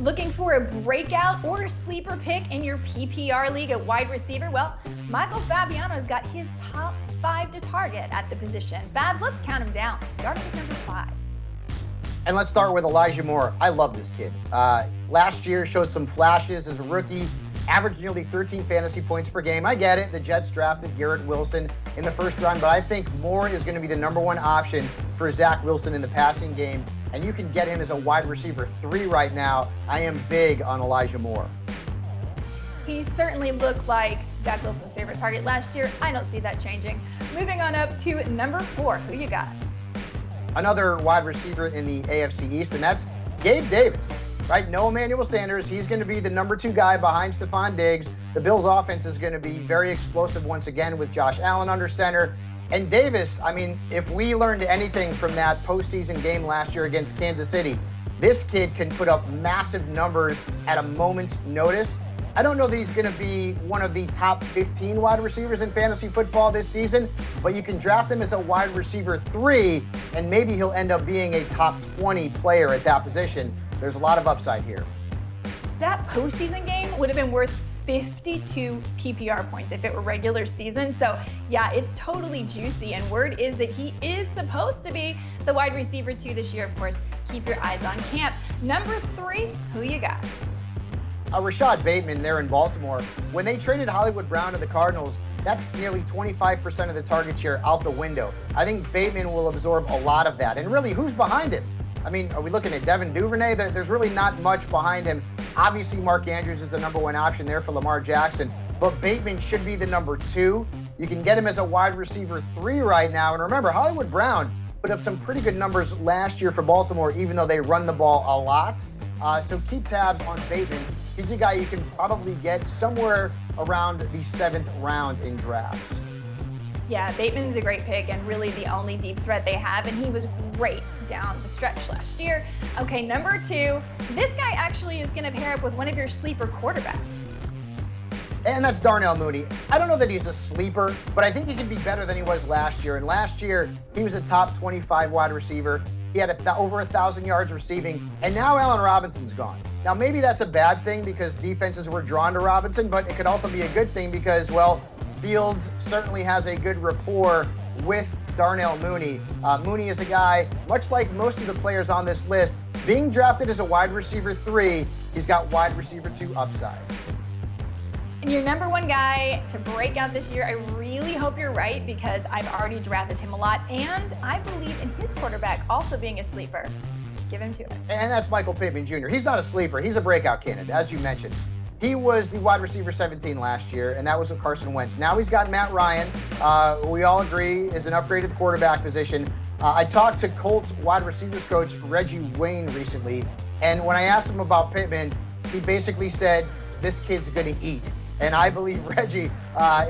Looking for a breakout or sleeper pick in your PPR league at wide receiver? Well, Michael Fabiano's got his top 5 to target at the position. Babs, let's count them down, starting with number 5. And let's start with Elijah Moore. I love this kid. Last year showed some flashes as a rookie, averaged nearly 13 fantasy points per game. I get it. The Jets drafted Garrett Wilson in the first round, but I think Moore is going to be the #1 option for Zach Wilson in the passing game, and you can get him as a wide receiver 3 right now. I am big on Elijah Moore. He certainly looked like Zach Wilson's favorite target last year. I don't see that changing. Moving on up to number 4. Who you got? Another wide receiver in the AFC East, and that's Gabe Davis. Right, no Emmanuel Sanders. He's going to be the #2 guy behind Stephon Diggs. The Bills' offense is going to be very explosive once again with Josh Allen under center. And Davis, I mean, if we learned anything from that postseason game last year against Kansas City, this kid can put up massive numbers at a moment's notice. I don't know that he's going to be one of the top 15 wide receivers in fantasy football this season, but you can draft him as a wide receiver 3, and maybe he'll end up being a top 20 player at that position. There's a lot of upside here. That postseason game would have been worth 52 PPR points if it were regular season. So yeah, it's totally juicy, and word is that he is supposed to be the wide receiver 2 this year. Of course, keep your eyes on camp. Number 3, who you got? Rashad Bateman there in Baltimore. When they traded Hollywood Brown to the Cardinals, that's nearly 25% of the target share out the window. I think Bateman will absorb a lot of that. And really, who's behind him? I mean, are we looking at Devin Duvernay? There's really not much behind him. Obviously, Mark Andrews is the #1 option there for Lamar Jackson, but Bateman should be the #2. You can get him as a wide receiver 3 right now. And remember, Hollywood Brown put up some pretty good numbers last year for Baltimore, even though they run the ball a lot. So keep tabs on Bateman. He's a guy you can probably get somewhere around the 7th round in drafts. Yeah, Bateman's a great pick and really the only deep threat they have, and he was great down the stretch last year. Okay, number 2, this guy actually is going to pair up with one of your sleeper quarterbacks. And that's Darnell Mooney. I don't know that he's a sleeper, but I think he can be better than he was last year. And last year, he was a top 25 wide receiver. He had over 1,000 yards receiving, and now Allen Robinson's gone. Now, maybe that's a bad thing because defenses were drawn to Robinson, but it could also be a good thing because, well, Fields certainly has a good rapport with Darnell Mooney. Mooney is a guy, much like most of the players on this list, being drafted as a wide receiver 3, he's got wide receiver 2 upside. And your #1 guy to break out this year, I really hope you're right because I've already drafted him a lot, and I believe in his quarterback also being a sleeper. Give him to us. And that's Michael Pittman Jr. He's not a sleeper. He's a breakout candidate, as you mentioned. He was the wide receiver 17 last year, and that was with Carson Wentz. Now he's got Matt Ryan, who we all agree is an upgrade at the quarterback position. I talked to Colts wide receivers coach Reggie Wayne recently, and when I asked him about Pittman, he basically said, this kid's going to eat. And I believe Reggie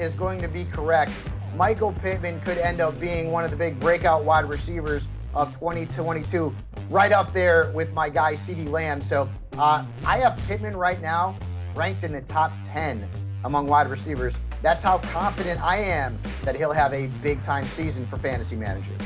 is going to be correct. Michael Pittman could end up being one of the big breakout wide receivers of 2022, right up there with my guy CeeDee Lamb. So I have Pittman right now ranked in the top 10 among wide receivers. That's how confident I am that he'll have a big-time season for fantasy managers.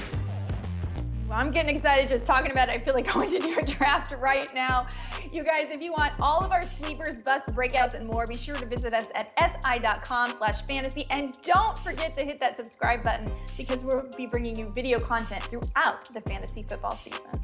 Well, I'm getting excited just talking about it. I feel like going to do a draft right now. You guys, if you want all of our sleepers, busts, breakouts, and more, be sure to visit us at si.com/fantasy. And don't forget to hit that subscribe button because we'll be bringing you video content throughout the fantasy football season.